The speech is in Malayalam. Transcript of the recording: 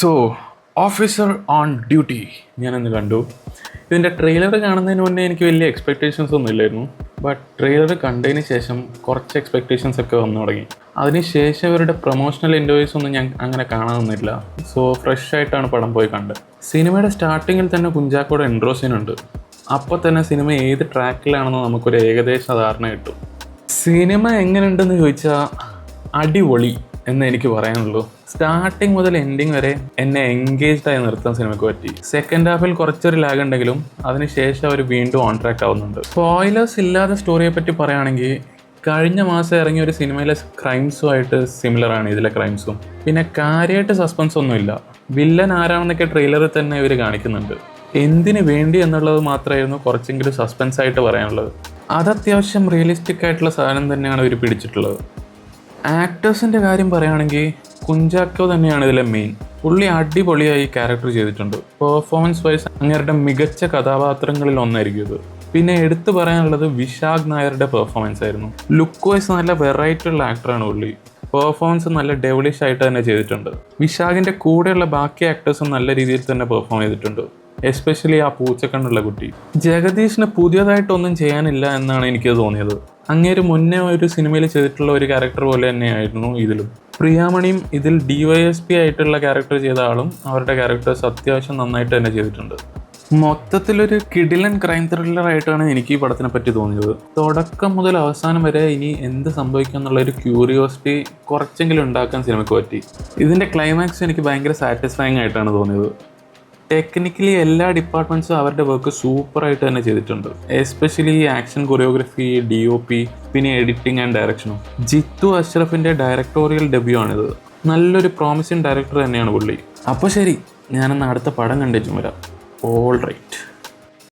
സോ ഓഫീസർ ഓൺ ഡ്യൂട്ടി ഞാനന്ന് കണ്ടു. ഇതിൻ്റെ ട്രെയിലർ കാണുന്നതിന് മുന്നേ എനിക്ക് വലിയ എക്സ്പെക്റ്റേഷൻസ് ഒന്നും ഇല്ലായിരുന്നു. ബട്ട് ട്രെയിലർ കണ്ടതിന് ശേഷം കുറച്ച് എക്സ്പെക്റ്റേഷൻസ് ഒക്കെ വന്നു തുടങ്ങി. അതിനുശേഷം ഇവരുടെ പ്രൊമോഷണൽ ഇൻ്റർവ്യൂസ് ഒന്നും ഞാൻ അങ്ങനെ കാണാനൊന്നുമില്ല. സോ ഫ്രഷ് ആയിട്ടാണ് പടം പോയി കണ്ടത്. സിനിമയുടെ സ്റ്റാർട്ടിങ്ങിൽ തന്നെ കുഞ്ചാക്കോയുടെ ഇൻട്രോ സീനുണ്ട്. അപ്പോൾ തന്നെ സിനിമ ഏത് ട്രാക്കിലാണെന്ന് നമുക്കൊരു ഏകദേശ ധാരണ കിട്ടും. സിനിമ എങ്ങനെയുണ്ടെന്ന് ചോദിച്ചാൽ അടിപൊളി എന്ന് എനിക്ക് പറയാനുള്ളൂ. സ്റ്റാർട്ടിങ് മുതൽ എൻഡിങ് വരെ എന്നെ എൻഗേജ്ഡായി നിർത്താൻ സിനിമയ്ക്ക് പറ്റി. സെക്കൻഡ് ഹാഫിൽ കുറച്ചൊരു ലാഗ് ഉണ്ടെങ്കിലും അതിനുശേഷം അവർ വീണ്ടും ഓൺ ട്രാക്ക് ആവുന്നുണ്ട്. സ്പോയിലേഴ്സ് ഇല്ലാതെ സ്റ്റോറിയെ പറ്റി പറയുകയാണെങ്കിൽ കഴിഞ്ഞ മാസം ഇറങ്ങിയ ഒരു സിനിമയിലെ ക്രൈംസുമായിട്ട് സിമിലറാണ് ഇതിലെ ക്രൈംസും. പിന്നെ കാര്യമായിട്ട് സസ്പെൻസ് ഒന്നുമില്ല. വില്ലൻ ആരാണെന്നൊക്കെ ട്രെയിലറിൽ തന്നെ ഇവർ കാണിക്കുന്നുണ്ട്. എന്തിനു വേണ്ടി എന്നുള്ളത് മാത്രമായിരുന്നു കുറച്ചെങ്കിലും സസ്പെൻസ് ആയിട്ട് പറയാനുള്ളത്. അത് അത്യാവശ്യം റിയലിസ്റ്റിക് ആയിട്ടുള്ള സാധനം തന്നെയാണ് ഇവർ പിടിച്ചിട്ടുള്ളത്. ആക്ടേഴ്സിൻ്റെ കാര്യം പറയുകയാണെങ്കിൽ കുഞ്ചാക്കോ തന്നെയാണ് ഇതിലെ മെയിൻ. പുള്ളി അടിപൊളിയായി ക്യാരക്ടർ ചെയ്തിട്ടുണ്ട്. പെർഫോമൻസ് വൈസ് അങ്ങേരുടെ മികച്ച കഥാപാത്രങ്ങളിൽ ഒന്നായിരിക്കും ഇത്. പിന്നെ എടുത്തു പറയാനുള്ളത് വിശാഖ് നായരുടെ പെർഫോമൻസ് ആയിരുന്നു. ലുക്ക് വൈസ് നല്ല വെറൈറ്റി ഉള്ള ആക്ടറാണ് പുള്ളി. പെർഫോമൻസ് നല്ല ഡെവലിഷ് ആയിട്ട് തന്നെ ചെയ്തിട്ടുണ്ട്. വിശാഖിൻ്റെ കൂടെയുള്ള ബാക്കി ആക്ടേഴ്സും നല്ല രീതിയിൽ തന്നെ പെർഫോം ചെയ്തിട്ടുണ്ട്. എസ്പെഷ്യലി ആ പൂച്ചക്കണ്ണുള്ള കുട്ടി. ജഗദീഷിന് പുതിയതായിട്ടൊന്നും ചെയ്യാനില്ല എന്നാണ് എനിക്ക് തോന്നിയത്. അങ്ങേര് മുന്നേ ഒരു സിനിമയിൽ ചെയ്തിട്ടുള്ള ഒരു ക്യാരക്ടർ പോലെ തന്നെയായിരുന്നു ഇതിലും. പ്രിയാമണിയും ഇതിൽ DYSP ആയിട്ടുള്ള ക്യാരക്ടർ ചെയ്ത ആളും അവരുടെ ക്യാരക്ടേഴ്സ് അത്യാവശ്യം നന്നായിട്ട് തന്നെ ചെയ്തിട്ടുണ്ട്. മൊത്തത്തിലൊരു കിടിലൻ ക്രൈം ത്രില്ലറായിട്ടാണ് എനിക്ക് ഈ പടത്തിനെ പറ്റി തോന്നിയത്. തുടക്കം മുതൽ അവസാനം വരെ ഇനി എന്ത് സംഭവിക്കുക എന്നുള്ളൊരു ക്യൂരിയോസിറ്റി കുറച്ചെങ്കിലും ഉണ്ടാക്കാൻ സിനിമയ്ക്ക് പറ്റി. ഇതിൻ്റെ ക്ലൈമാക്സ് എനിക്ക് ഭയങ്കര സാറ്റിസ്ഫൈങ് ആയിട്ടാണ് തോന്നിയത്. ടെക്നിക്കലി എല്ലാ ഡിപ്പാർട്ട്മെൻറ്റ്സും അവരുടെ വർക്ക് സൂപ്പറായിട്ട് തന്നെ ചെയ്തിട്ടുണ്ട്. എസ്പെഷ്യലി ആക്ഷൻ കൊറിയോഗ്രഫി, DOP, പിന്നെ എഡിറ്റിംഗ് ആൻഡ് ഡയറക്ഷനും. ജിത്തു അഷ്റഫിൻ്റെ ഡയറക്ടോറിയൽ ഡെബ്യൂ ആണിത്. നല്ലൊരു പ്രോമിസിങ് ഡയറക്ടർ തന്നെയാണ് പുള്ളി. അപ്പോൾ ശരി, ഞാനെന്ന് അടുത്ത പടം കണ്ടേച്ചും വരാം. All right.